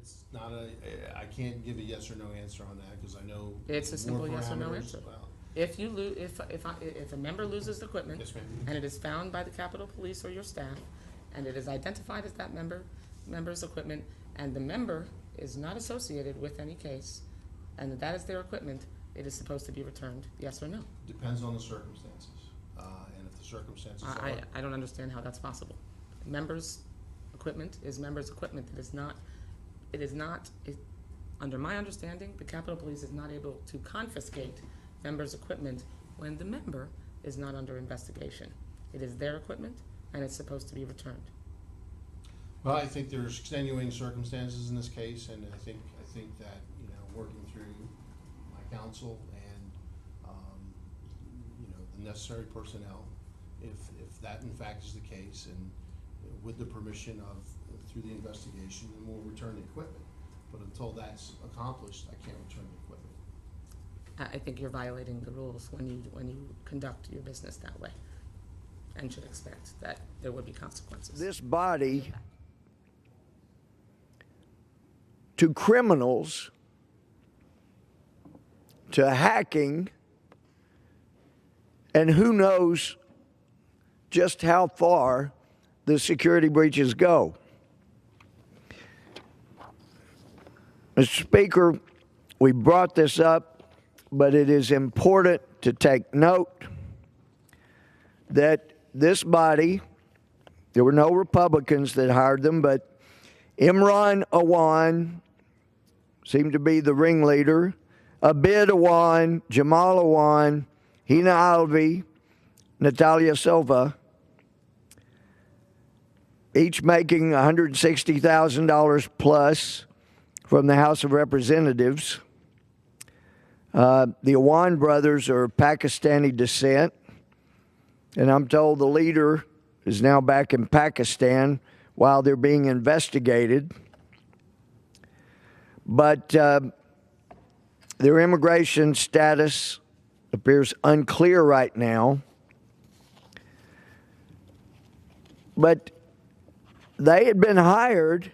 It's not I can't give a yes or no answer on that because I know. It's a simple more yes or no parameters. answer. Well, If you if a member loses equipment, yes, ma'am. and it is found by the Capitol Police or your staff, and it is identified as that member's equipment, and the member is not associated with any case, and that is their equipment, it is supposed to be returned, yes or no? Depends on the circumstances. And if the circumstances are. I don't understand how that's possible. Members' equipment is members' equipment. Under my understanding, the Capitol Police is not able to confiscate members' equipment when the member is not under investigation. It is their equipment, and it's supposed to be returned. Well, I think there's extenuating circumstances in this case, and I think that, working through my counsel and, the necessary personnel, if that in fact is the case, and with the permission of, through the investigation, then we'll return the equipment. But until that's accomplished, I can't return the equipment. I think you're violating the rules when you conduct your business that way, and should expect that there would be consequences. This body to criminals, to hacking, and who knows just how far the security breaches go. Mr. Speaker, we brought this up, but it is important to take note that this body, there were no Republicans that hired them, but Imran Awan seemed to be the ringleader, Abid Awan, Jamal Awan, Hina Alvi, Natalia Silva, each making $160,000 plus from the House of Representatives. The Awan brothers are of Pakistani descent, and I'm told the leader is now back in Pakistan while they're being investigated. But their immigration status appears unclear right now. But they had been hired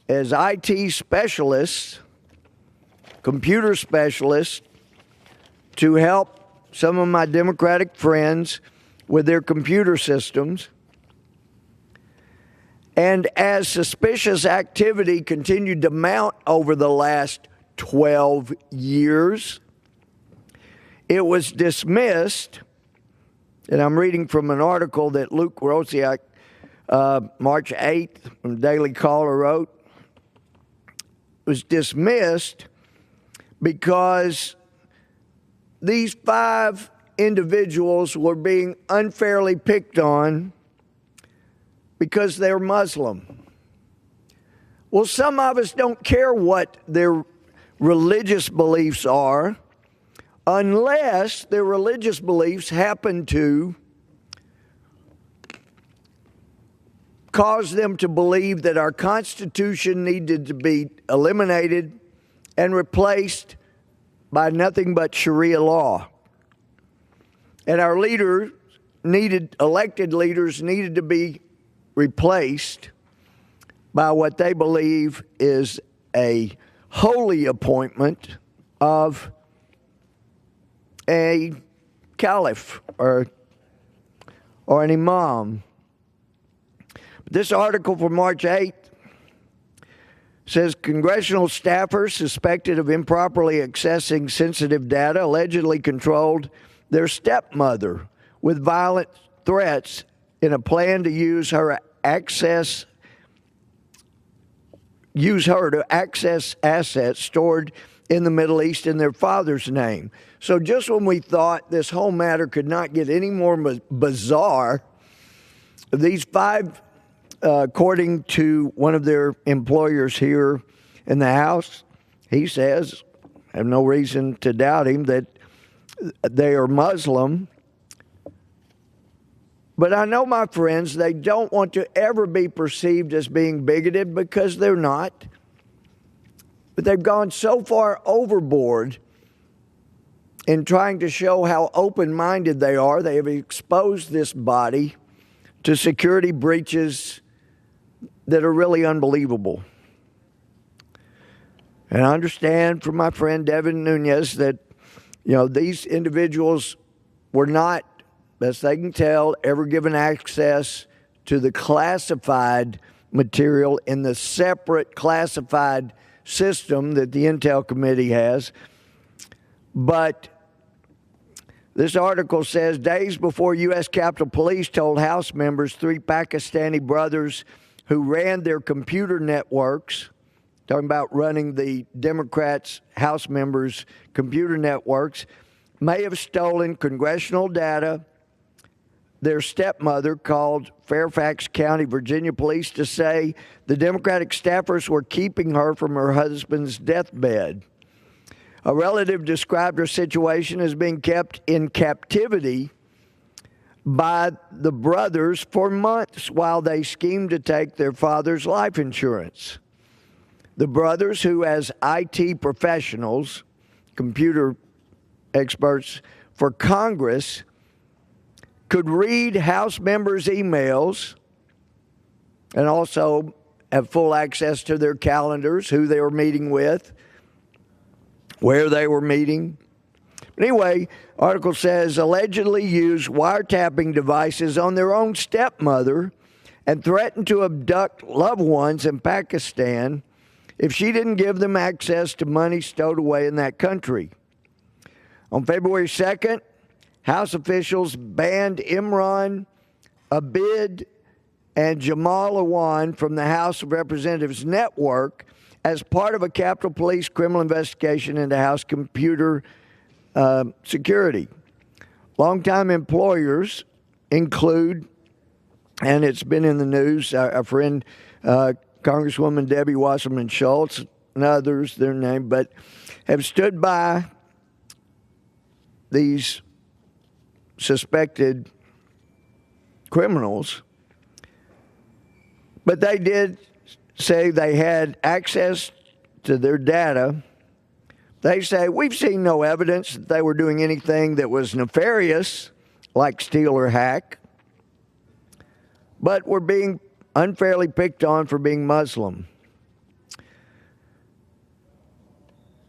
as IT specialists, computer specialists, to help some of my Democratic friends with their computer systems. And as suspicious activity continued to mount over the last 12 years, it was dismissed, and I'm reading from an article that Luke Rosiak, March 8th, from Daily Caller wrote, was dismissed because these 5 individuals were being unfairly picked on because they're Muslim. Well, some of us don't care what their religious beliefs are unless their religious beliefs happen to cause them to believe that our Constitution needed to be eliminated and replaced by nothing but Sharia law. And our elected leaders needed to be replaced by what they believe is a holy appointment of a caliph or an imam. This article from March 8th says congressional staffers suspected of improperly accessing sensitive data allegedly controlled their stepmother with violent threats in a plan to use her to access assets stored in the Middle East in their father's name. So just when we thought this whole matter could not get any more bizarre, these 5, according to one of their employers here in the House, he says, I have no reason to doubt him, that they are Muslim. But I know my friends, they don't want to ever be perceived as being bigoted because they're not. But they've gone so far overboard in trying to show how open-minded they are. They have exposed this body to security breaches that are really unbelievable. And I understand from my friend Devin Nunes that, these individuals were not, best they can tell, ever given access to the classified material in the separate classified system that the Intel Committee has. But this article says, days before U.S. Capitol Police told House members 3 Pakistani brothers who ran their computer networks, talking about running the Democrats' House members' computer networks, may have stolen congressional data. Their stepmother called Fairfax County, Virginia police to say the Democratic staffers were keeping her from her husband's deathbed. A relative described her situation as being kept in captivity by the brothers for months while they schemed to take their father's life insurance. The brothers, who as IT professionals, computer experts for Congress, could read House members' emails and also have full access to their calendars, who they were meeting with, where they were meeting. Anyway, article says allegedly used wiretapping devices on their own stepmother and threatened to abduct loved ones in Pakistan if she didn't give them access to money stowed away in that country. On February 2nd, House officials banned Imran Abid and Jamal Awan from the House of Representatives network as part of a Capitol Police criminal investigation into House computer security. Longtime employers include, and it's been in the news, our friend Congresswoman Debbie Wasserman Schultz and others, their name, but have stood by these suspected criminals. But they did say they had access to their data. They say, we've seen no evidence that they were doing anything that was nefarious, like steal or hack, but were being unfairly picked on for being Muslim.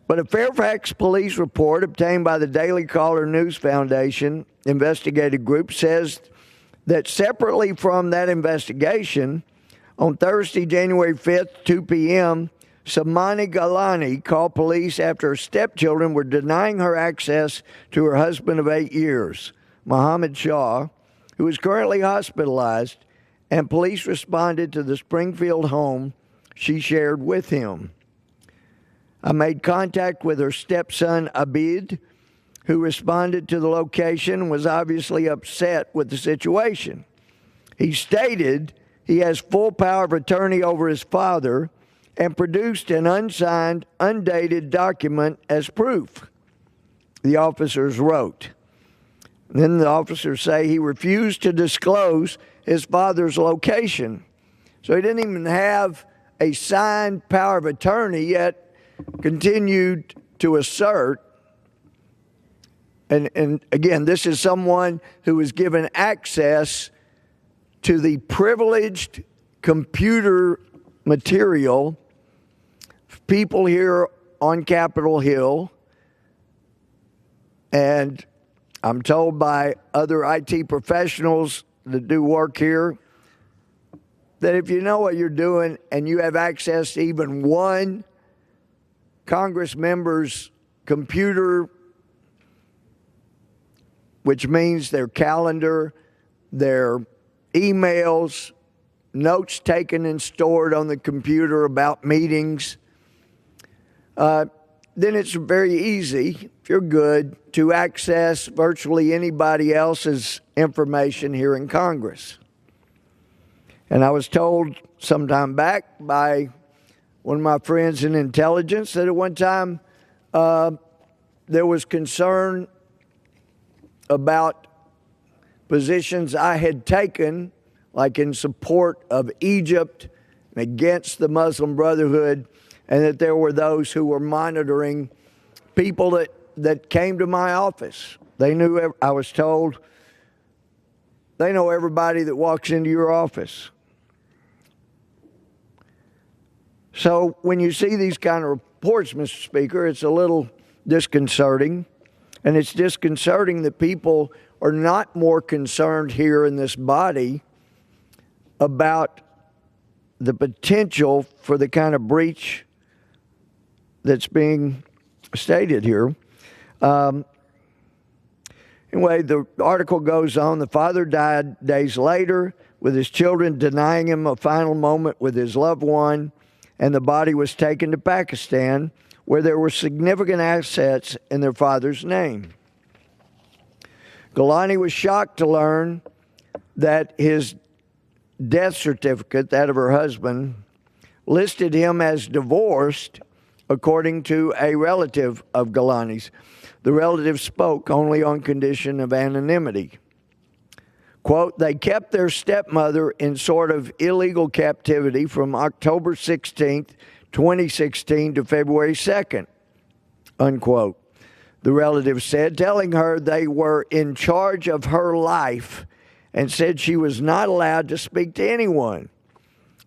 But a Fairfax police report obtained by the Daily Caller News Foundation investigative group says that separately from that investigation, on Thursday, January 5th, 2 p.m., Samani Galani called police after her stepchildren were denying her access to her husband of 8 years, Mohammed Shah, who is currently hospitalized, and police responded to the Springfield home she shared with him. I made contact with her stepson, Abid, who responded to the location and was obviously upset with the situation. He stated he has full power of attorney over his father and produced an unsigned, undated document as proof, the officers wrote. Then the officers say he refused to disclose his father's location. So he didn't even have a signed power of attorney, yet continued to assert. And again, this is someone who was given access to the privileged computer material, people here on Capitol Hill, and I'm told by other IT professionals that do work here that if you know what you're doing and you have access to even one Congress member's computer, which means their calendar, their emails, notes taken and stored on the computer about meetings, then it's very easy, if you're good, to access virtually anybody else's information here in Congress. And I was told some time back by one of my friends in intelligence that at one time there was concern about positions I had taken, like in support of Egypt and against the Muslim Brotherhood, and that there were those who were monitoring people that came to my office. They knew, I was told, they know everybody that walks into your office. So when you see these kind of reports, Mr. Speaker, it's a little disconcerting. And it's disconcerting that people are not more concerned here in this body about the potential for the kind of breach that's being stated here. Anyway, the article goes on. The father died days later, with his children denying him a final moment with his loved one, and the body was taken to Pakistan, where there were significant assets in their father's name. Gilani was shocked to learn that his death certificate, that of her husband, listed him as divorced, according to a relative of Gilani's. The relative spoke only on condition of anonymity. Quote, they kept their stepmother in sort of illegal captivity from October 16th, 2016 to February 2nd, unquote. The relative said, telling her they were in charge of her life and said she was not allowed to speak to anyone.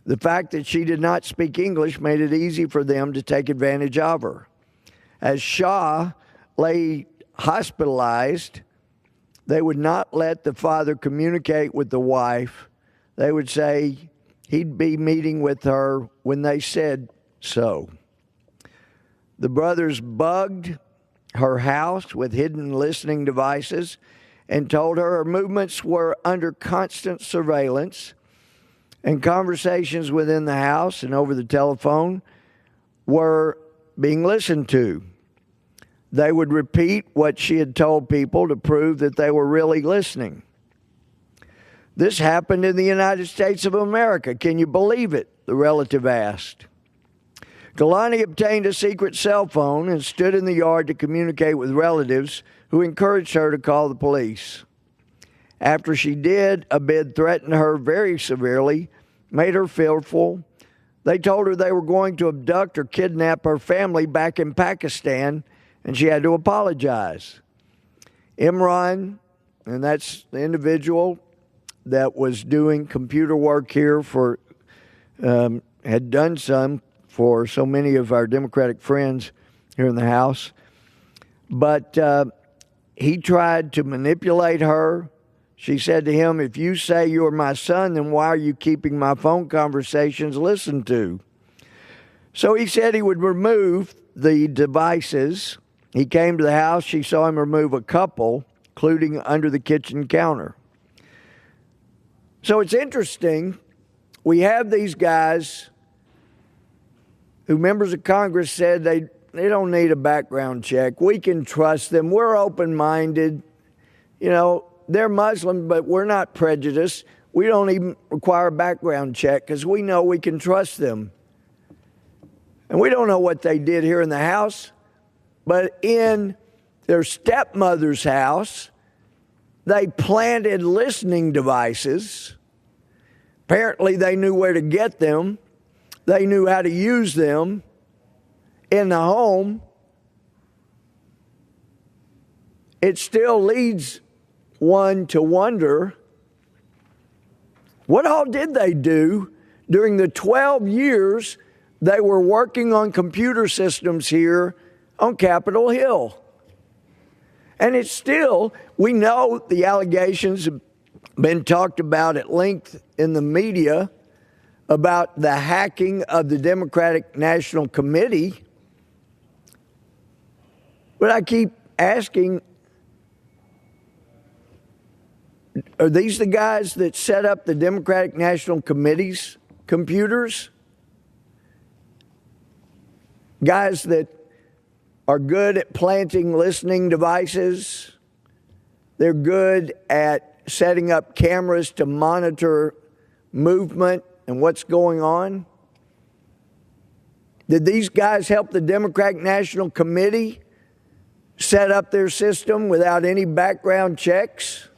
The fact that she did not speak English made it easy for them to take advantage of her. As Shah lay hospitalized, they would not let the father communicate with the wife. They would say he'd be meeting with her when they said so. The brothers bugged her house with hidden listening devices and told her movements were under constant surveillance, and conversations within the house and over the telephone were being listened to. They would repeat what she had told people to prove that they were really listening. This happened in the United States of America. Can you believe it? The relative asked. Gilani obtained a secret cell phone and stood in the yard to communicate with relatives who encouraged her to call the police. After she did, Abid threatened her very severely, made her fearful. They told her they were going to abduct or kidnap her family back in Pakistan, and she had to apologize. Imran, and that's the individual that was doing computer work here for, had done some for so many of our Democratic friends here in the House. But he tried to manipulate her. She said to him, if you say you're my son, then why are you keeping my phone conversations listened to? So he said he would remove the devices. He came to the house. She saw him remove a couple, including under the kitchen counter. So it's interesting. We have these guys who members of Congress said they don't need a background check. We can trust them. We're open-minded. You know, they're Muslim, but we're not prejudiced. We don't even require a background check because we know we can trust them. And we don't know what they did here in the House, but in their stepmother's house, they planted listening devices. Apparently, they knew where to get them. They knew how to use them in the home. It still leads one to wonder, what all did they do during the 12 years they were working on computer systems here on Capitol Hill? And it's still, we know the allegations have been talked about at length in the media about the hacking of the Democratic National Committee. But I keep asking, are these the guys that set up the Democratic National Committee's computers? Guys that are good at planting listening devices. They're good at setting up cameras to monitor movement and what's going on. Did these guys help the Democratic National Committee set up their system without any background checks?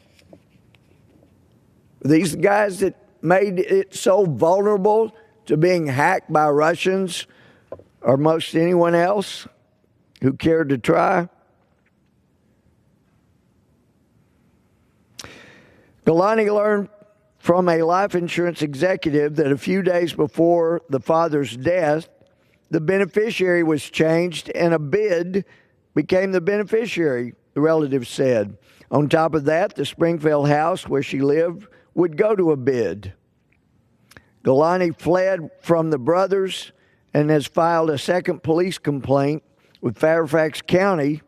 These guys that made it so vulnerable to being hacked by Russians or most anyone else who cared to try? Gilani learned from a life insurance executive that a few days before the father's death, the beneficiary was changed and a bid became the beneficiary, the relative said. On top of that, the Springfield house where she lived would go to a bid. Golani fled from the brothers and has filed a second police complaint with Fairfax County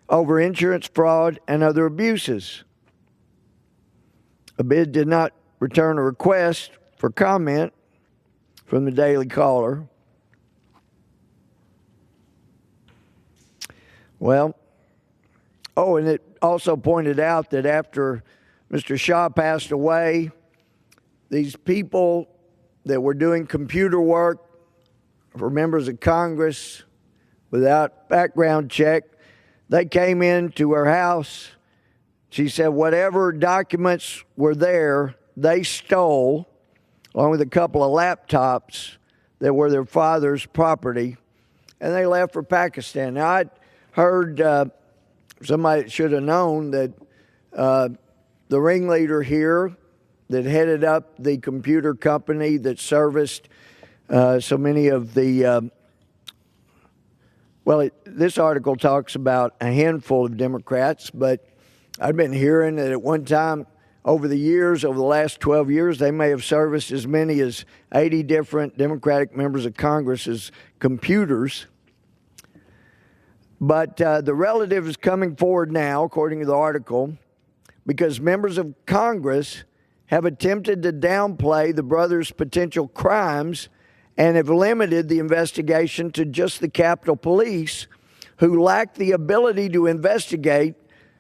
over insurance fraud and other abuses. A bid did not return a request for comment from the Daily Caller. Well, and it also pointed out that after Mr. Shaw passed away, these people that were doing computer work for members of Congress without background check, they came into her house. She said whatever documents were there, they stole, along with a couple of laptops that were their father's property, and they left for Pakistan. Now, I'd heard somebody should have known that the ringleader here that headed up the computer company that serviced so many of the this article talks about a handful of Democrats, but I've been hearing that at one time over the last 12 years, they may have serviced as many as 80 different Democratic members of Congress's computers. But the relative is coming forward now, according to the article, because members of Congress have attempted to downplay the brothers' potential crimes and have limited the investigation to just the Capitol Police, who lack the ability to investigate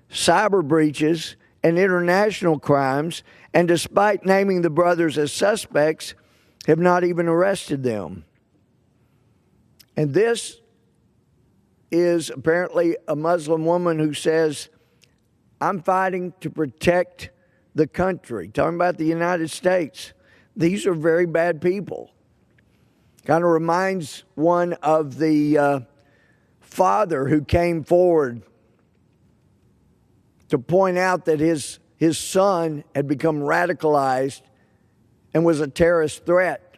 cyber breaches and international crimes, and despite naming the brothers as suspects, have not even arrested them. And this is apparently a Muslim woman who says, I'm fighting to protect the country. Talking about the United States. These are very bad people. Kind of reminds one of the father who came forward to point out that his son had become radicalized and was a terrorist threat.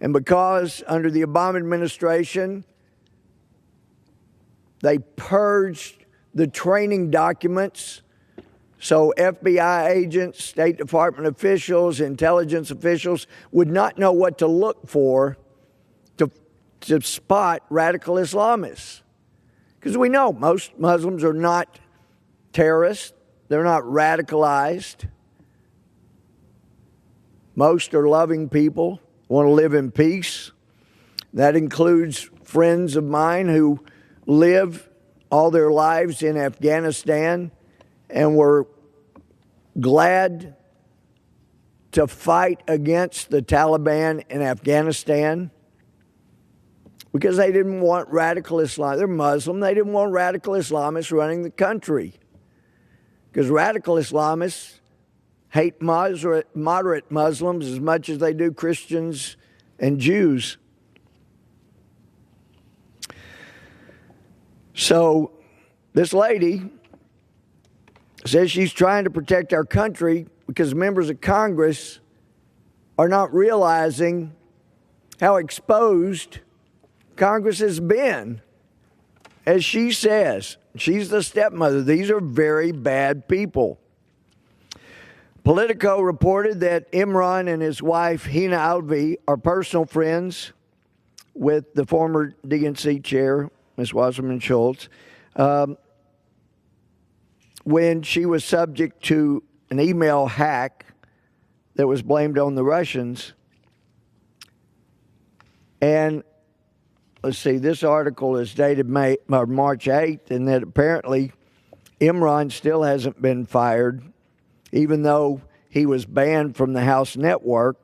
And because under the Obama administration, they purged the training documents, so FBI agents, State Department officials, intelligence officials would not know what to look for to spot radical Islamists. Because we know most Muslims are not terrorists. They're not radicalized. Most are loving people, want to live in peace. That includes friends of mine who live all their lives in Afghanistan and were glad to fight against the Taliban in Afghanistan because they didn't want radical Islam. They're Muslim. They didn't want radical Islamists running the country because radical Islamists hate moderate Muslims as much as they do Christians and Jews. So this lady says she's trying to protect our country because members of Congress are not realizing how exposed Congress has been. As she says, she's the stepmother. These are very bad people. Politico reported that Imran and his wife, Hina Alvi, are personal friends with the former DNC chair, Ms. Wasserman Schultz, when she was subject to an email hack that was blamed on the Russians. And let's see, this article is dated March 8th, and that apparently Imran still hasn't been fired, even though he was banned from the House network.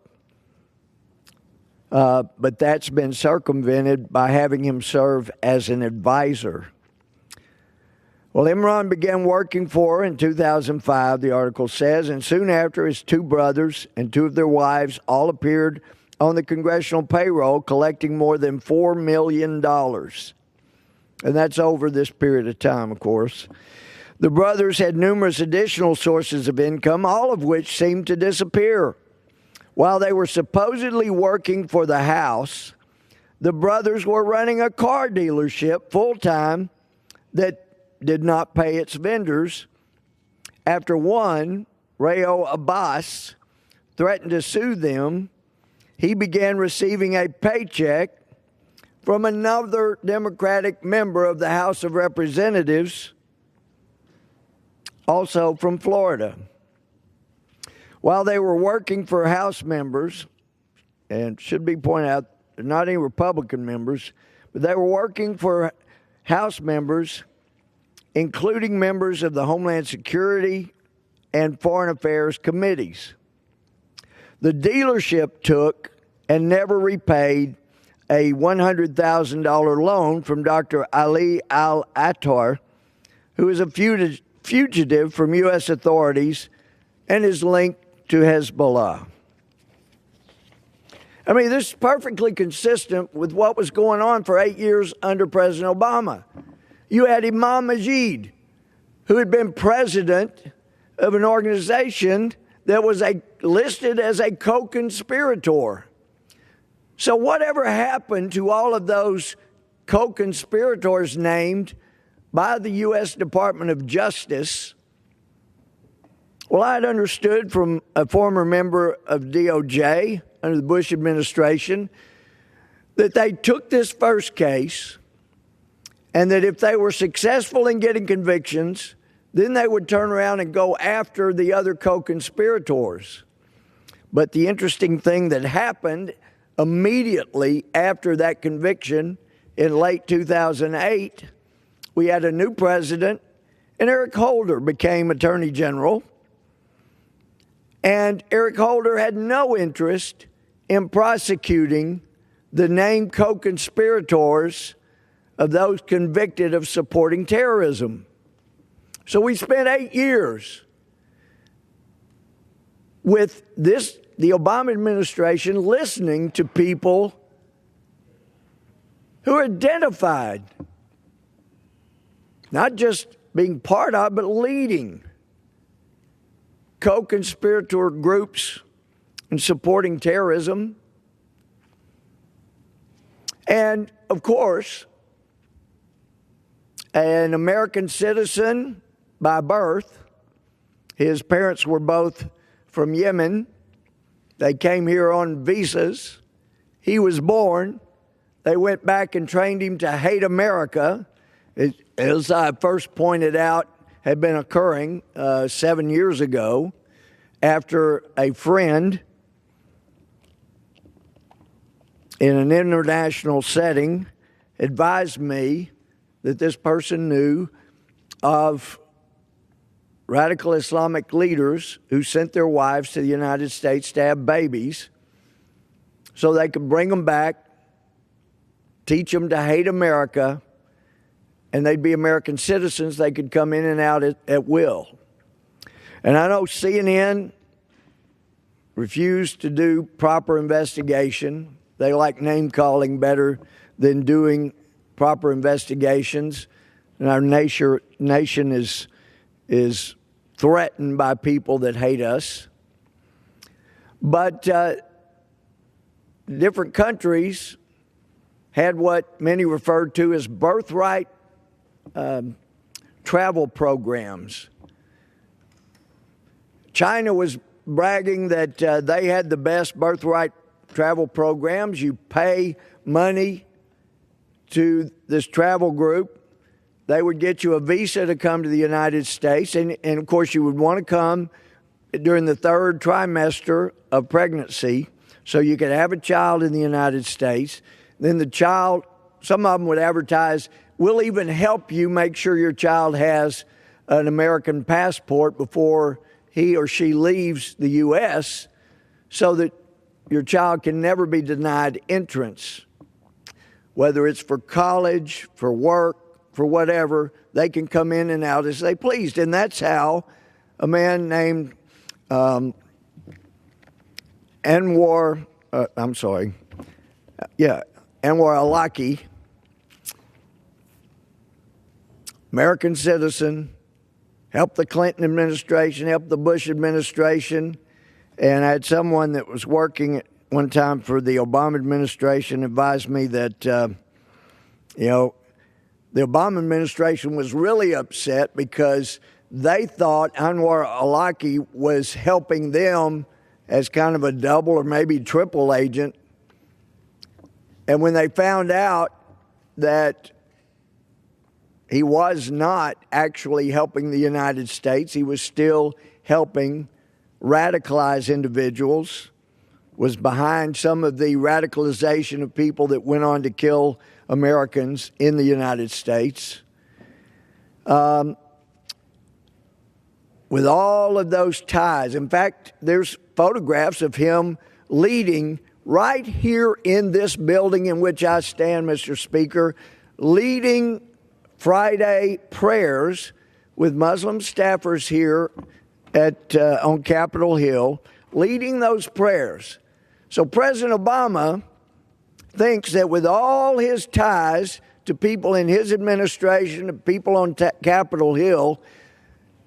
But that's been circumvented by having him serve as an advisor. Well, Imran began working for her in 2005, the article says, and soon after his two brothers and two of their wives all appeared on the congressional payroll, collecting more than $4 million. And that's over this period of time, of course. The brothers had numerous additional sources of income, all of which seemed to disappear. While they were supposedly working for the House, the brothers were running a car dealership full-time that did not pay its vendors. After one, Rayo Abbas, threatened to sue them, he began receiving a paycheck from another Democratic member of the House of Representatives, also from Florida. While they were working for House members, and should be pointed out, they're not any Republican members, but they were working for House members, including members of the Homeland Security and Foreign Affairs committees. The dealership took and never repaid a $100,000 loan from Dr. Ali al-Attar, who is a fugitive from U.S. authorities and is linked to Hezbollah. I mean, this is perfectly consistent with what was going on for 8 years under President Obama. You had Imam Majid, who had been president of an organization that was listed as a co-conspirator. So whatever happened to all of those co-conspirators named by the U.S. Department of Justice? Well, I had understood from a former member of DOJ under the Bush administration that they took this first case and that if they were successful in getting convictions, then they would turn around and go after the other co-conspirators. But the interesting thing that happened immediately after that conviction in late 2008, we had a new president, and Eric Holder became Attorney General. And Eric Holder had no interest in prosecuting the named co-conspirators of those convicted of supporting terrorism. So we spent 8 years with the Obama administration, listening to people who are identified, not just being part of, but leading co-conspirator groups and supporting terrorism. And, of course, an American citizen by birth. His parents were both from Yemen. They came here on visas. He was born. They went back and trained him to hate America. As I first pointed out, had been occurring 7 years ago after a friend in an international setting advised me that this person knew of radical Islamic leaders who sent their wives to the United States to have babies so they could bring them back, teach them to hate America, and they'd be American citizens. They could come in and out at will. And I know CNN refused to do proper investigation. They like name-calling better than doing proper investigations. And our nation is threatened by people that hate us. But different countries had what many referred to as birthright travel programs. China was bragging that they had the best birthright travel programs. You pay money to this travel group. They would get you a visa to come to the United States. And of course, you would want to come during the third trimester of pregnancy so you could have a child in the United States. Then the child, some of them would advertise, we'll even help you make sure your child has an American passport before he or she leaves the U.S. so that your child can never be denied entrance. Whether it's for college, for work, for whatever, they can come in and out as they pleased. And that's how a man named Anwar al-Awlaki, American citizen, helped the Clinton administration, helped the Bush administration, and I had someone that was working one time for the Obama administration advised me that, the Obama administration was really upset because they thought Anwar al-Awlaki was helping them as kind of a double or maybe triple agent. And when they found out that he was not actually helping the United States, he was still helping radicalize individuals, was behind some of the radicalization of people that went on to kill Americans in the United States. With all of those ties, in fact, there's photographs of him leading right here in this building in which I stand, Mr. Speaker, leading Friday prayers with Muslim staffers here on Capitol Hill, leading those prayers. So President Obama thinks that with all his ties to people in his administration, to people on Capitol Hill,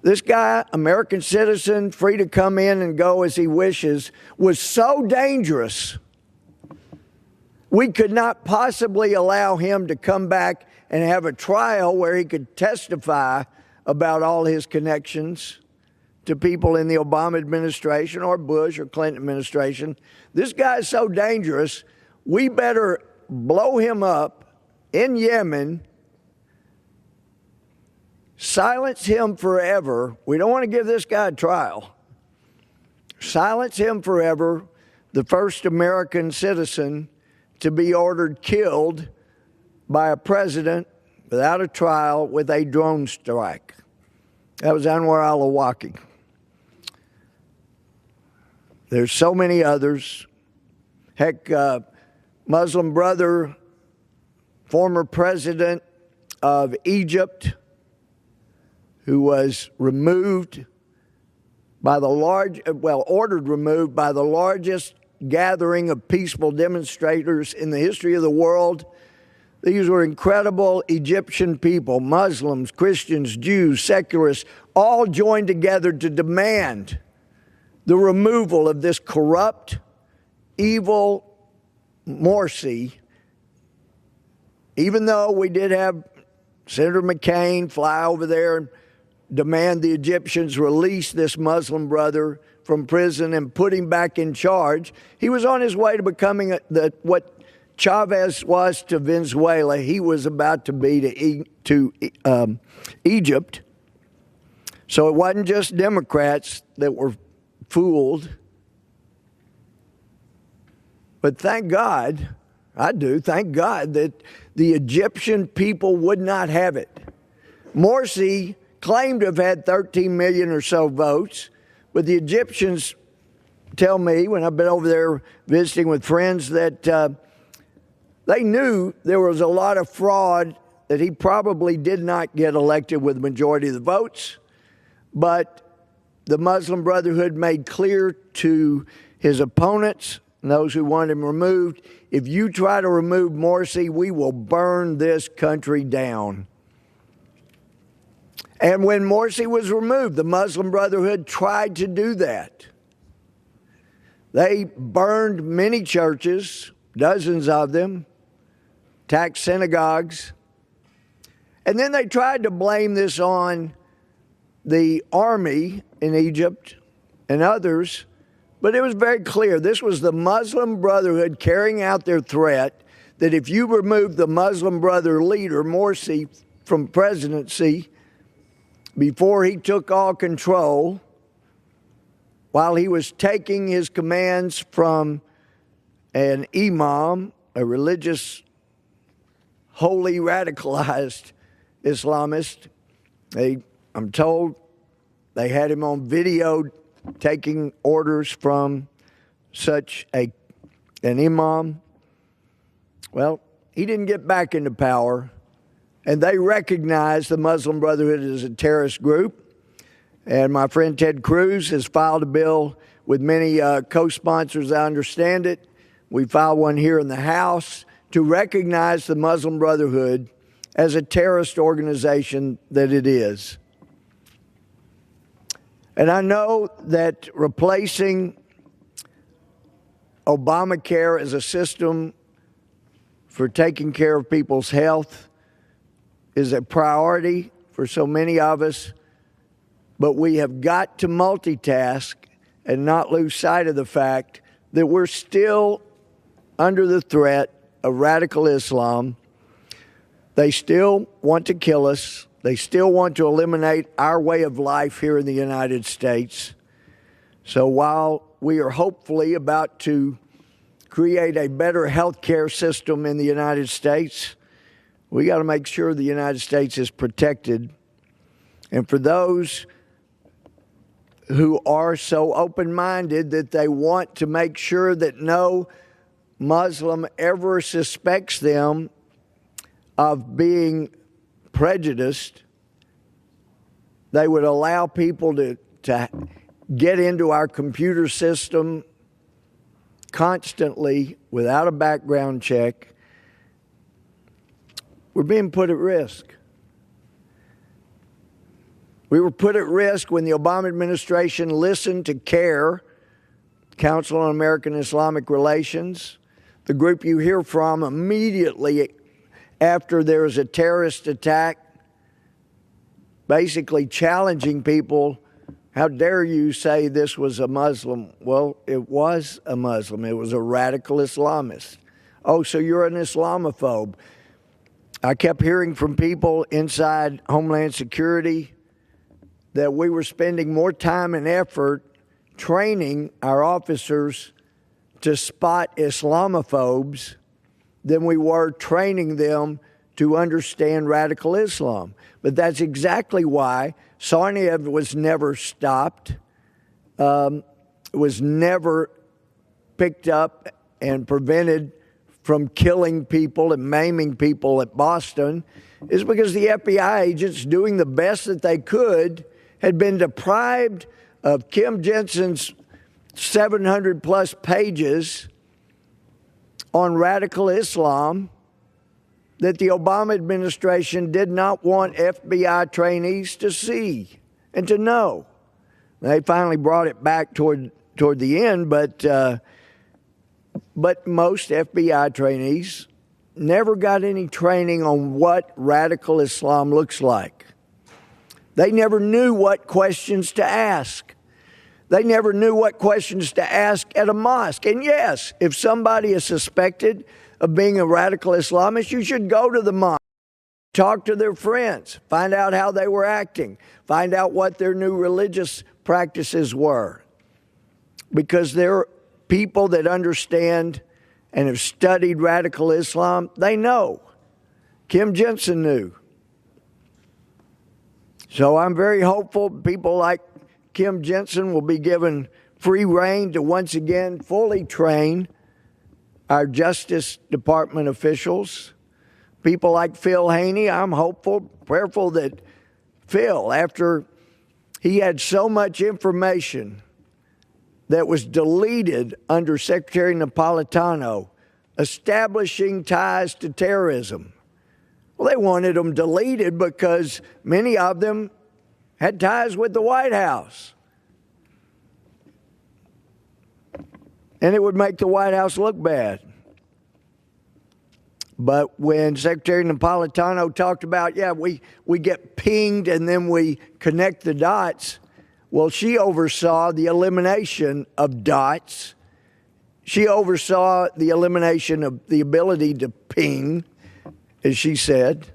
this guy, American citizen, free to come in and go as he wishes, was so dangerous, we could not possibly allow him to come back and have a trial where he could testify about all his connections to people in the Obama administration or Bush or Clinton administration. This guy is so dangerous, we better blow him up in Yemen, silence him forever. We don't want to give this guy a trial. Silence him forever, the first American citizen to be ordered killed by a president without a trial with a drone strike. That was Anwar al-Awlaki. There's so many others. Heck, Muslim brother, former president of Egypt, who was removed by ordered removed by the largest gathering of peaceful demonstrators in the history of the world. These were incredible Egyptian people, Muslims, Christians, Jews, secularists, all joined together to demand the removal of this corrupt, evil Morsi. Even though we did have Senator McCain fly over there and demand the Egyptians release this Muslim brother from prison and put him back in charge, he was on his way to becoming what Chavez was to Venezuela. He was about to be to Egypt. So it wasn't just Democrats that were fooled. But thank God, thank God that the Egyptian people would not have it. Morsi claimed to have had 13 million or so votes, but the Egyptians tell me, when I've been over there visiting with friends, that they knew there was a lot of fraud, that he probably did not get elected with the majority of the votes. But the Muslim Brotherhood made clear to his opponents and those who wanted him removed, if you try to remove Morsi, we will burn this country down. And when Morsi was removed, the Muslim Brotherhood tried to do that. They burned many churches, dozens of them, attacked synagogues, and then they tried to blame this on the army in Egypt and others, but it was very clear this was the Muslim Brotherhood carrying out their threat that if you remove the Muslim Brother leader, Morsi, from presidency before he took all control, while he was taking his commands from an imam, a religious, wholly radicalized Islamist. I'm told they had him on video taking orders from such an imam. Well, he didn't get back into power, and they recognized the Muslim Brotherhood as a terrorist group. And my friend Ted Cruz has filed a bill with many co-sponsors, I understand it. We filed one here in the House to recognize the Muslim Brotherhood as a terrorist organization that it is. And I know that replacing Obamacare as a system for taking care of people's health is a priority for so many of us, but we have got to multitask and not lose sight of the fact that we're still under the threat of radical Islam. They still want to kill us. They still want to eliminate our way of life here in the United States. So while we are hopefully about to create a better health care system in the United States, we got to make sure the United States is protected. And for those who are so open-minded that they want to make sure that no Muslim ever suspects them of being prejudiced, they would allow people to get into our computer system constantly without a background check. We're being put at risk. We were put at risk when the Obama administration listened to CARE, Council on American Islamic Relations, the group you hear from immediately after there is a terrorist attack, basically challenging people. How dare you say this was a Muslim? Well, it was a Muslim. It was a radical Islamist. Oh, so you're an Islamophobe. I kept hearing from people inside Homeland Security that we were spending more time and effort training our officers to spot Islamophobes than we were training them to understand radical Islam. But that's exactly why Tsarnaev was never stopped, was never picked up and prevented from killing people and maiming people at Boston, is because the FBI agents, doing the best that they could, had been deprived of Kim Jensen's 700-plus pages on radical Islam that the Obama administration did not want FBI trainees to see and to know. They finally brought it back toward the end, but most FBI trainees never got any training on what radical Islam looks like. They never knew what questions to ask. They never knew what questions to ask at a mosque. And yes, if somebody is suspected of being a radical Islamist, you should go to the mosque, talk to their friends, find out how they were acting, find out what their new religious practices were. Because they're people that understand and have studied radical Islam. They know. Kim Jensen knew. So I'm very hopeful people like Kim Jensen will be given free rein to once again fully train our Justice Department officials. People like Phil Haney, I'm hopeful, prayerful that Phil, after he had so much information that was deleted under Secretary Napolitano, establishing ties to terrorism. Well, they wanted them deleted because many of them had ties with the White House. And it would make the White House look bad. But when Secretary Napolitano talked about, we get pinged and then we connect the dots, well, she oversaw the elimination of dots. She oversaw the elimination of the ability to ping, as she said.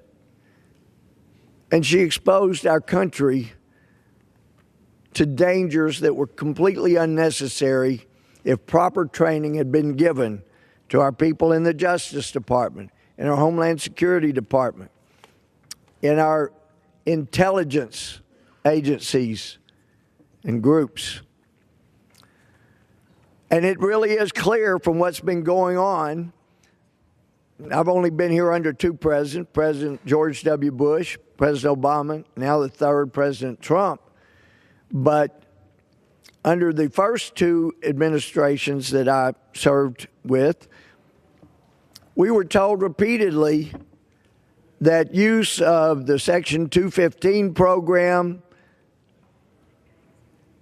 And she exposed our country to dangers that were completely unnecessary if proper training had been given to our people in the Justice Department, in our Homeland Security Department, in our intelligence agencies and groups. And it really is clear from what's been going on. I've only been here under two presidents, President George W. Bush, President Obama, now the third, President Trump. But under the first two administrations that I served with, we were told repeatedly that use of the Section 215 program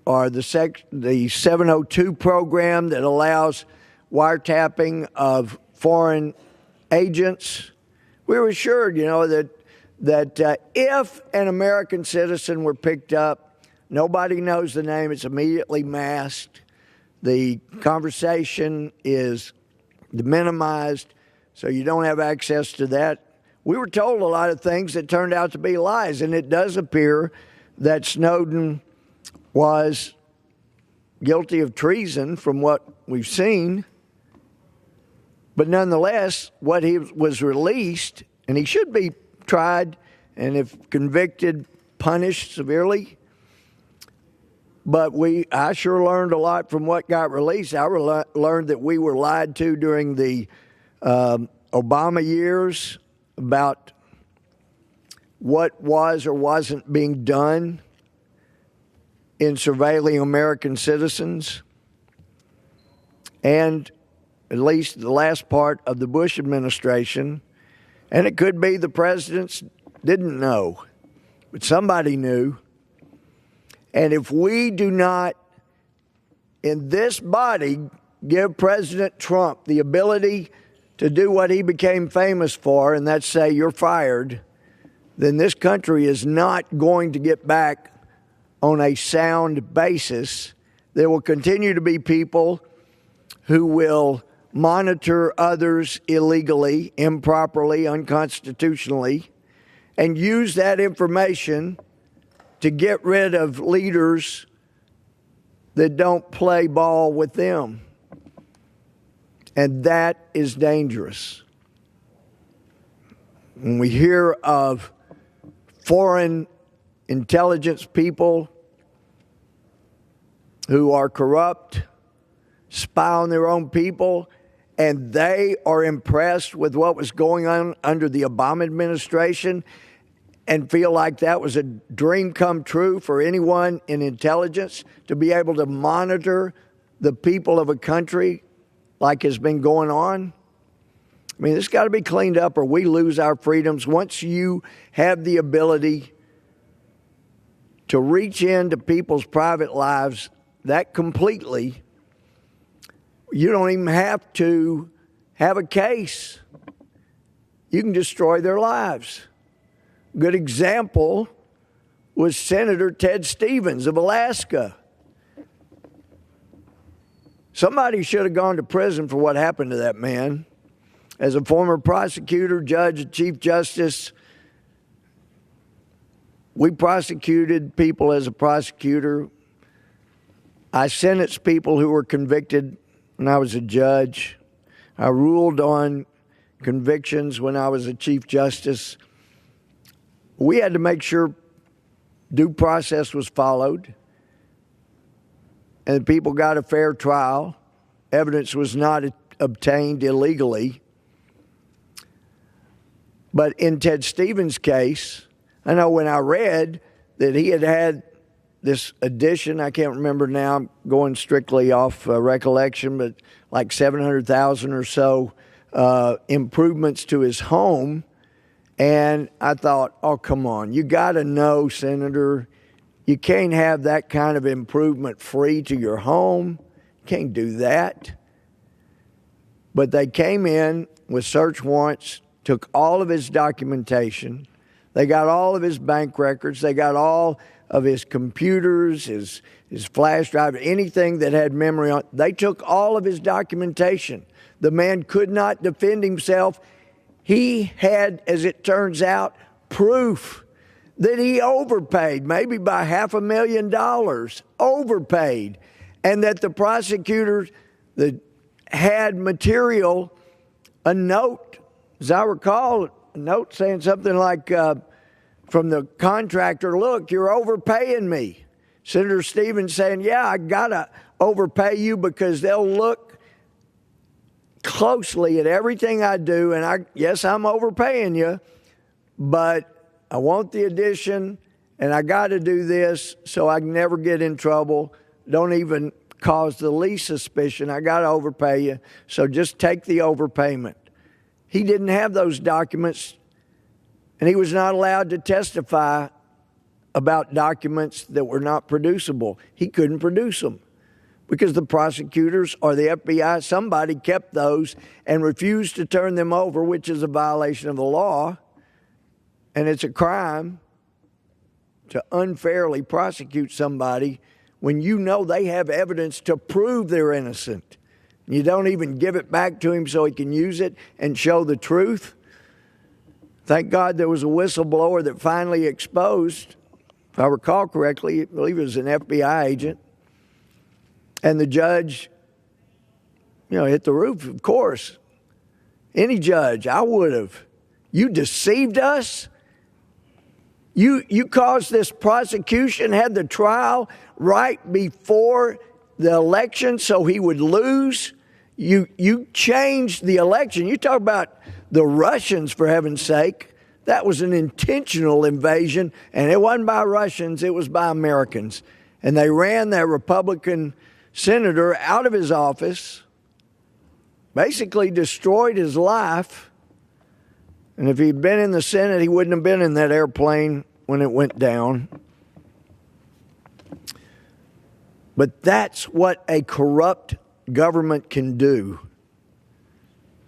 or the 702 program that allows wiretapping of foreign agents. We were assured, that if an American citizen were picked up, nobody knows the name, it's immediately masked. The conversation is minimized, so you don't have access to that. We were told a lot of things that turned out to be lies, and it does appear that Snowden was guilty of treason from what we've seen. But nonetheless, what he was released, and he should be tried and if convicted, punished severely. But I sure learned a lot from what got released. I learned that we were lied to during the Obama years about what was or wasn't being done in surveilling American citizens. And at least the last part of the Bush administration, and it could be the presidents didn't know, but somebody knew. And if we do not, in this body, give President Trump the ability to do what he became famous for, and that's say, you're fired, then this country is not going to get back on a sound basis. There will continue to be people who will monitor others illegally, improperly, unconstitutionally, and use that information to get rid of leaders that don't play ball with them. And that is dangerous. When we hear of foreign intelligence people who are corrupt, spy on their own people, and they are impressed with what was going on under the Obama administration and feel like that was a dream come true for anyone in intelligence to be able to monitor the people of a country like has been going on. I mean, this got to be cleaned up or we lose our freedoms. Once you have the ability to reach into people's private lives that completely, you don't even have to have a case. You can destroy their lives. Good example was Senator Ted Stevens of Alaska. Somebody should have gone to prison for what happened to that man. As a former prosecutor, judge, chief justice, we prosecuted people as a prosecutor. I sentenced people who were convicted when I was a judge. I ruled on convictions when I was a chief justice. We had to make sure due process was followed and people got a fair trial. Evidence was not obtained illegally. But in Ted Stevens' case, I know when I read that he had this addition, I can't remember now, I'm going strictly off recollection, but like $700,000 or so improvements to his home. And I thought, oh, come on, you got to know, Senator, you can't have that kind of improvement free to your home. You can't do that. But they came in with search warrants, took all of his documentation. They got all of his bank records. They got all of his computers, his flash drive, anything that had memory on. They took all of his documentation. The man could not defend himself. He had, as it turns out, proof that he overpaid, maybe by $500,000, overpaid, and that the prosecutors that had material, a note, as I recall, a note saying something like from the contractor, look, you're overpaying me. Senator Stevens saying, yeah, I got to overpay you because they'll look closely at everything I do, and yes, I'm overpaying you, but I want the addition, and I got to do this so I can never get in trouble. Don't even cause the least suspicion. I got to overpay you, so just take the overpayment. He didn't have those documents, and he was not allowed to testify about documents that were not producible. He couldn't produce them. because the prosecutors or the FBI, somebody kept those and refused to turn them over, which is a violation of the law. And it's a crime to unfairly prosecute somebody when you know they have evidence to prove they're innocent. You don't even give it back to him so he can use it and show the truth. Thank God there was a whistleblower that finally exposed, if I recall correctly, I believe it was an FBI agent. And the judge, hit the roof, of course. Any judge, I would have. You deceived us? You caused this prosecution, had the trial right before the election so he would lose. You changed the election. You talk about the Russians, for heaven's sake. That was an intentional invasion, and it wasn't by Russians, it was by Americans. And they ran that Republican senator out of his office, basically destroyed his life. And if he'd been in the Senate, he wouldn't have been in that airplane when it went down. But that's what a corrupt government can do.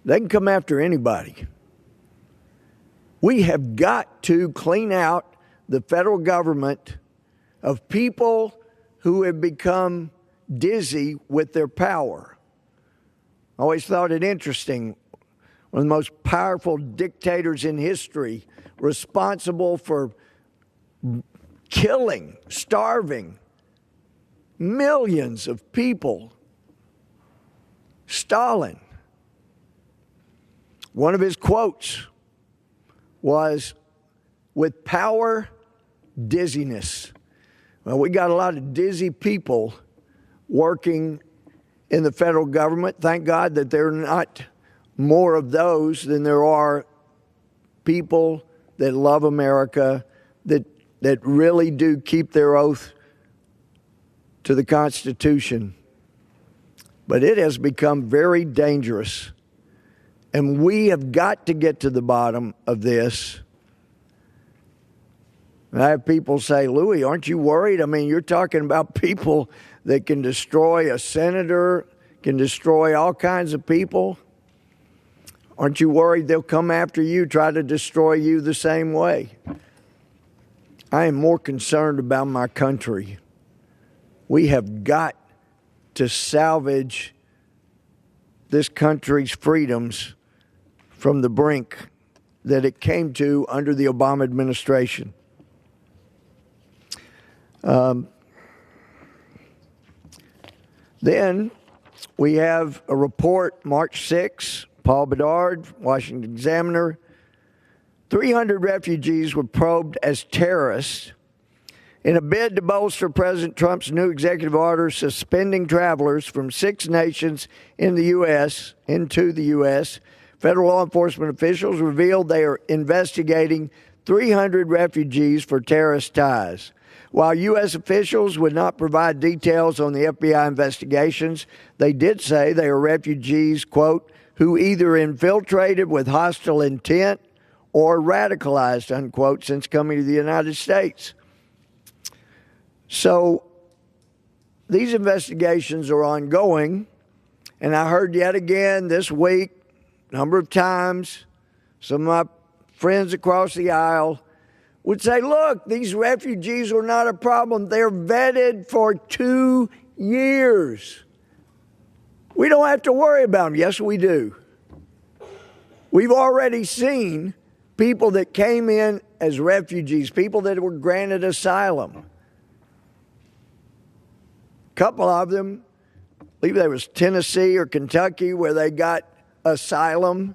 They can come after anybody. We have got to clean out the federal government of people who have become dizzy with their power. I always thought it interesting. One of the most powerful dictators in history, responsible for killing, starving millions of people, Stalin. One of his quotes was, "With power, dizziness." Well, we got a lot of dizzy people working in the federal government. Thank God that there are not more of those than there are people that love America, that really do keep their oath to the Constitution. But it has become very dangerous. And we have got to get to the bottom of this. And I have people say, "Louis, aren't you worried? I mean, you're talking about people that can destroy a senator, can destroy all kinds of people. Aren't you worried they'll come after you, try to destroy you the same way?" I am more concerned about my country. We have got to salvage this country's freedoms from the brink that it came to under the Obama administration. Then we have a report, March 6, Paul Bedard, Washington Examiner. 300 refugees were probed as terrorists in a bid to bolster President Trump's new executive order suspending travelers from 6 nations into the U.S. Federal law enforcement officials revealed they are investigating 300 refugees for terrorist ties. While U.S. officials would not provide details on the FBI investigations, they did say they are refugees, quote, who either infiltrated with hostile intent or radicalized, unquote, since coming to the United States. So these investigations are ongoing, and I heard yet again this week, a number of times, some of my friends across the aisle would say, "Look, these refugees are not a problem. They're vetted for 2 years. We don't have to worry about them." Yes, we do. We've already seen people that came in as refugees, people that were granted asylum. A couple of them, I believe there was Tennessee or Kentucky, where they got asylum.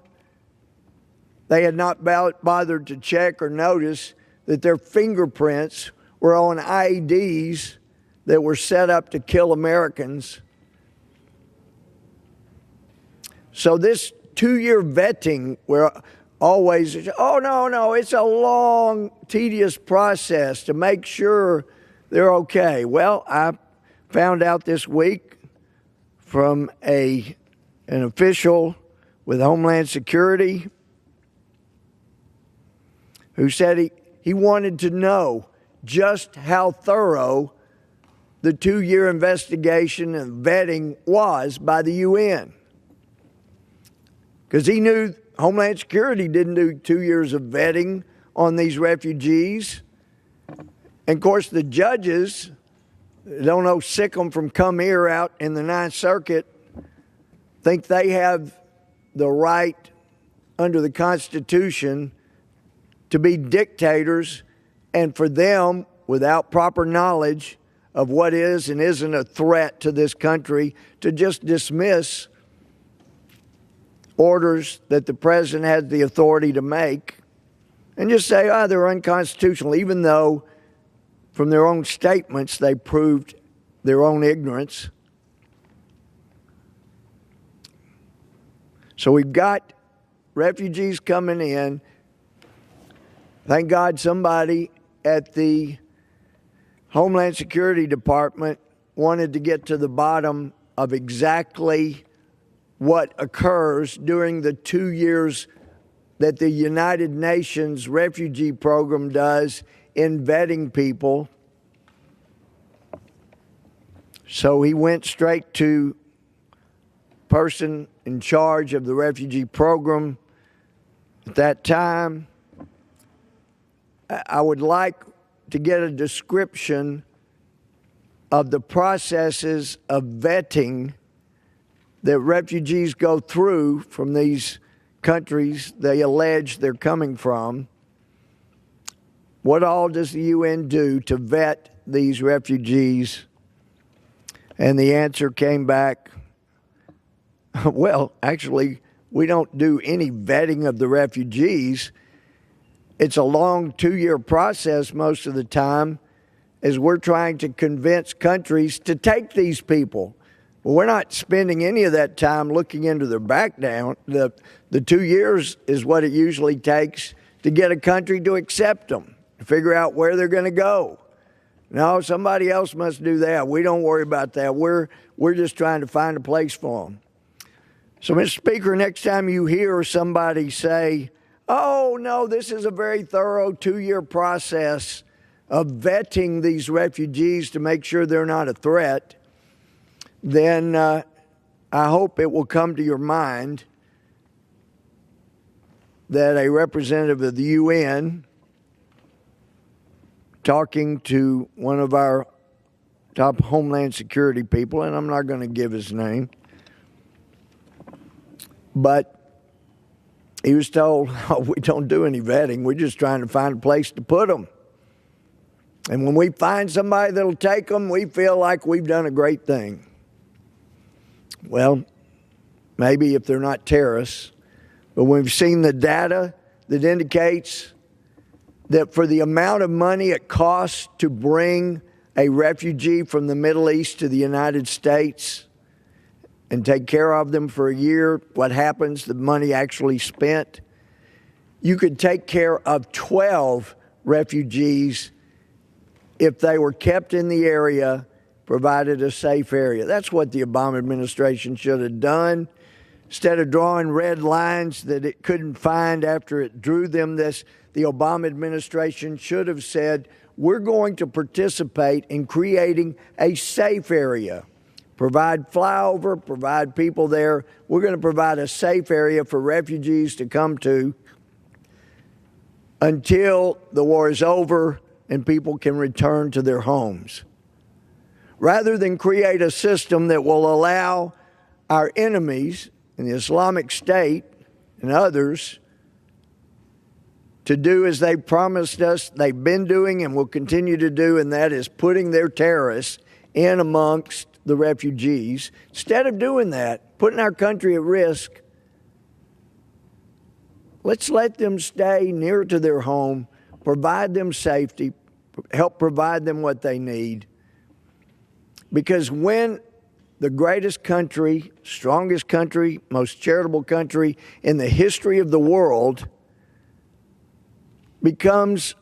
They had not bothered to check or notice that their fingerprints were on IEDs that were set up to kill Americans. So this 2-year vetting, where always, oh, no, it's a long, tedious process to make sure they're okay. Well, I found out this week from an official with Homeland Security who said he wanted to know just how thorough the 2-year investigation and vetting was by the UN. Because he knew Homeland Security didn't do 2 years of vetting on these refugees. And of course, the judges, don't know, sick them from come here out in the Ninth Circuit, think they have the right under the Constitution to be dictators, and for them, without proper knowledge of what is and isn't a threat to this country, to just dismiss orders that the president has the authority to make and just say, they're unconstitutional, even though from their own statements they proved their own ignorance. So we've got refugees coming in. Thank God somebody at the Homeland Security Department wanted to get to the bottom of exactly what occurs during the 2 years that the United Nations Refugee Program does in vetting people. So he went straight to person in charge of the refugee program at that time. I would like to get a description of the processes of vetting that refugees go through from these countries they allege they're coming from. What all does the UN do to vet these refugees? And the answer came back, well, actually, we don't do any vetting of the refugees. It's a long 2-year process most of the time, as we're trying to convince countries to take these people. Well, we're not spending any of that time looking into their background. The 2 years is what it usually takes to get a country to accept them, to figure out where they're going to go. No, somebody else must do that. We don't worry about that. We're just trying to find a place for them. So, Mr. Speaker, next time you hear somebody say, oh, no, this is a very thorough 2-year process of vetting these refugees to make sure they're not a threat, then I hope it will come to your mind that a representative of the UN talking to one of our top Homeland Security people, and I'm not going to give his name, but he was told, oh, we don't do any vetting. We're just trying to find a place to put them. And when we find somebody that'll take them, we feel like we've done a great thing. Well, maybe if they're not terrorists, but we've seen the data that indicates that for the amount of money it costs to bring a refugee from the Middle East to the United States and take care of them for a year, what happens, the money actually spent, you could take care of 12 refugees if they were kept in the area, provided a safe area. That's what the Obama administration should have done. Instead of drawing red lines that it couldn't find after it drew them, the Obama administration should have said, we're going to participate in creating a safe area. Provide flyover, provide people there. We're going to provide a safe area for refugees to come to until the war is over and people can return to their homes. Rather than create a system that will allow our enemies in the Islamic State and others to do as they promised us they've been doing and will continue to do, and that is putting their terrorists in amongst the refugees. Instead of doing that, putting our country at risk, let's let them stay near to their home, provide them safety, help provide them what they need. Because when the greatest country, strongest country, most charitable country in the history of the world becomes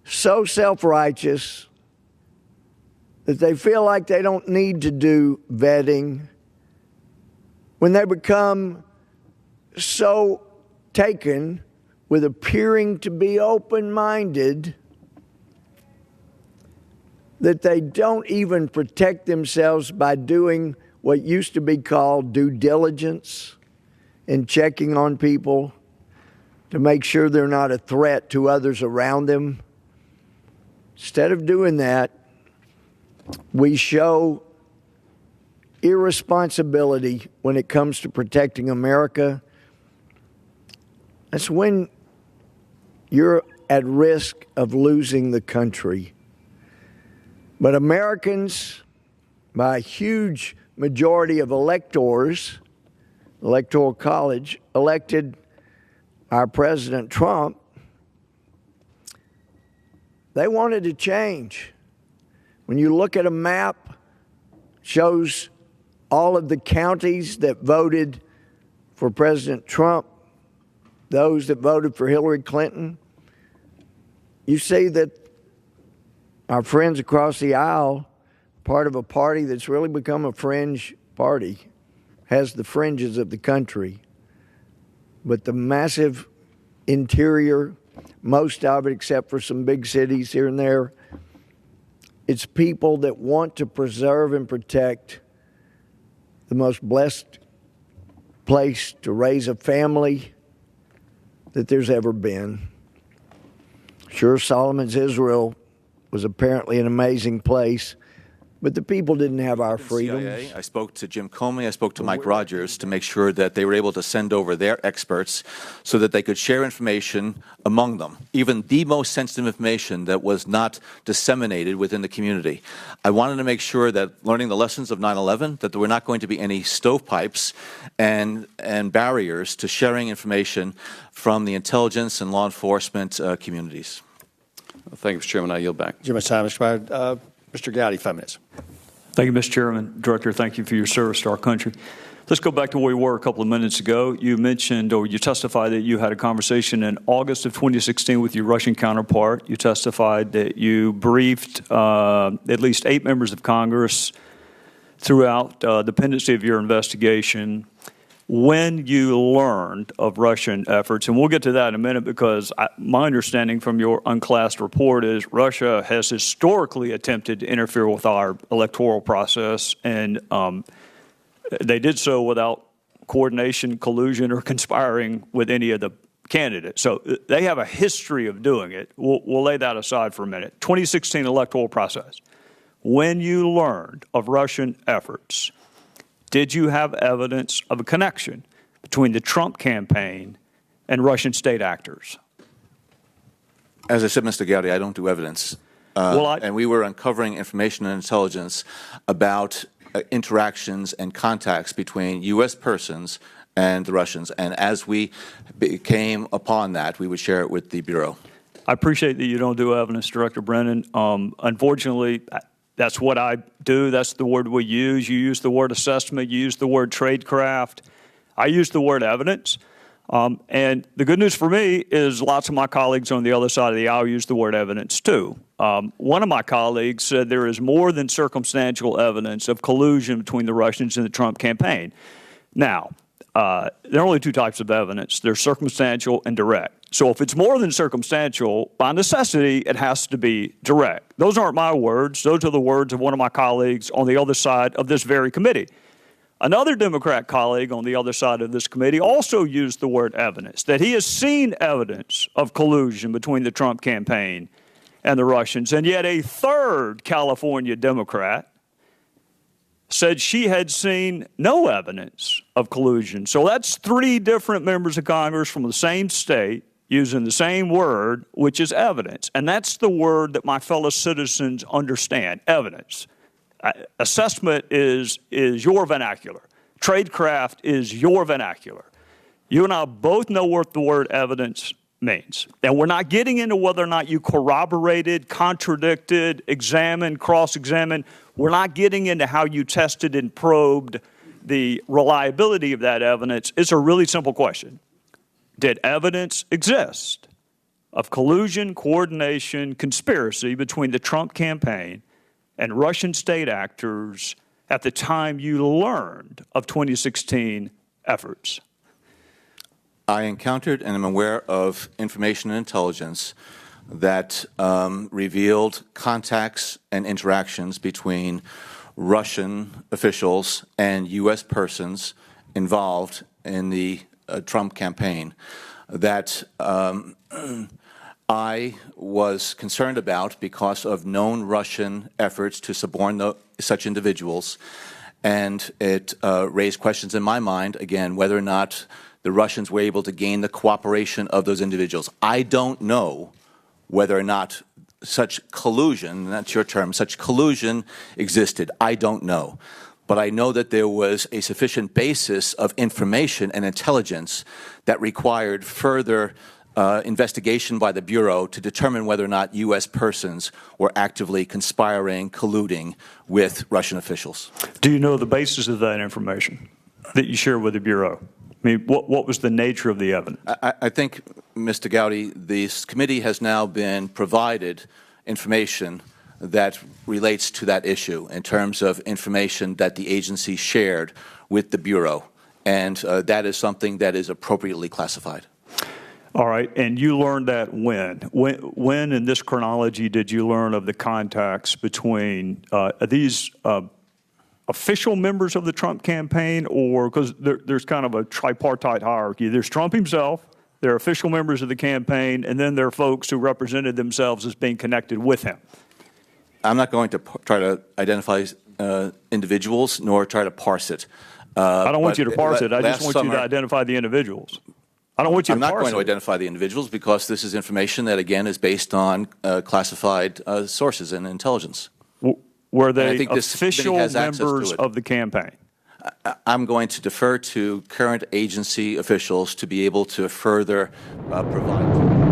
so self-righteous that they feel like they don't need to do vetting, when they become so taken with appearing to be open-minded that they don't even protect themselves by doing what used to be called due diligence and checking on people to make sure they're not a threat to others around them. Instead of doing that, we show irresponsibility when it comes to protecting America. That's when you're at risk of losing the country. But Americans, by a huge majority of electors, Electoral College, elected our President Trump. They wanted to change. When you look at a map, shows all of the counties that voted for President Trump, those that voted for Hillary Clinton, you see that our friends across the aisle, part of a party that's really become a fringe party, has the fringes of the country. But the massive interior, most of it except for some big cities here and there, it's people that want to preserve and protect the most blessed place to raise a family that there's ever been. Sure, Solomon's Israel was apparently an amazing place, but the people didn't have our freedoms. CIA, I spoke to Jim Comey, I spoke to Mike Rogers to make sure that they were able to send over their experts so that they could share information among them, even the most sensitive information that was not disseminated within the community. I wanted to make sure that, learning the lessons of 9/11, that there were not going to be any stovepipes and barriers to sharing information from the intelligence and law enforcement communities. Thank you, Mr. Chairman. I yield back. Too much time, Mr. Pryor. Mr. Gowdy, 5 minutes. Thank you, Mr. Chairman. Director, thank you for your service to our country. Let's go back to where we were a couple of minutes ago. You mentioned, or you testified, that you had a conversation in August of 2016 with your Russian counterpart. You testified that you briefed at least 8 members of Congress throughout the pendency of your investigation when you learned of Russian efforts. And we'll get to that in a minute, because my understanding from your unclassed report is Russia has historically attempted to interfere with our electoral process, and they did so without coordination, collusion, or conspiring with any of the candidates. So they have a history of doing it. We'll lay that aside for a minute. 2016 electoral process. When you learned of Russian efforts, did you have evidence of a connection between the Trump campaign and Russian state actors? As I said, Mr. Gowdy, I don't do evidence. And we were uncovering information and intelligence about interactions and contacts between U.S. persons and the Russians. And as we came upon that, we would share it with the Bureau. I appreciate that you don't do evidence, Director Brennan. Unfortunately, that's what I do. That's the word we use. You use the word assessment. You use the word tradecraft. I use the word evidence. And the good news for me is lots of my colleagues on the other side of the aisle use the word evidence too. One of my colleagues said there is more than circumstantial evidence of collusion between the Russians and the Trump campaign. Now, there are only 2 types of evidence. There's circumstantial and direct. So if it's more than circumstantial, by necessity, it has to be direct. Those aren't my words. Those are the words of one of my colleagues on the other side of this very committee. Another Democrat colleague on the other side of this committee also used the word evidence, that he has seen evidence of collusion between the Trump campaign and the Russians. And yet a third California Democrat said she had seen no evidence of collusion. So that's 3 different members of Congress from the same state using the same word, which is evidence. And that's the word that my fellow citizens understand, evidence. Assessment is your vernacular. Tradecraft is your vernacular. You and I both know what the word evidence means. And we're not getting into whether or not you corroborated, contradicted, examined, cross-examined. We're not getting into how you tested and probed the reliability of that evidence. It's a really simple question. Did evidence exist of collusion, coordination, conspiracy between the Trump campaign and Russian state actors at the time you learned of 2016 efforts? I encountered and am aware of information and intelligence that revealed contacts and interactions between Russian officials and U.S. persons involved in the Trump campaign that I was concerned about because of known Russian efforts to suborn such individuals. And it raised questions in my mind, again, whether or not the Russians were able to gain the cooperation of those individuals. I don't know whether or not such collusion, that's your term, such collusion existed. I don't know. But I know that there was a sufficient basis of information and intelligence that required further investigation by the Bureau to determine whether or not U.S. persons were actively conspiring, colluding with Russian officials. Do you know the basis of that information that you share with the Bureau? I mean, what was the nature of the evidence? I think, Mr. Gowdy, this committee has now been provided information that relates to that issue in terms of information that the agency shared with the Bureau, and that is something that is appropriately classified. All right, and you learned that when? When in this chronology did you learn of the contacts between these official members of the Trump campaign, or because there's kind of a tripartite hierarchy. There's Trump himself, there are official members of the campaign, and then there are folks who represented themselves as being connected with him. I'm not going to try to identify individuals nor try to parse it. I don't want you to parse it. I just want you to identify the individuals. I don't want you to parse it. I'm not going to identify the individuals because this is information that, again, is based on classified sources and intelligence. Were they official members of the campaign? I'm going to defer to current agency officials to be able to further provide.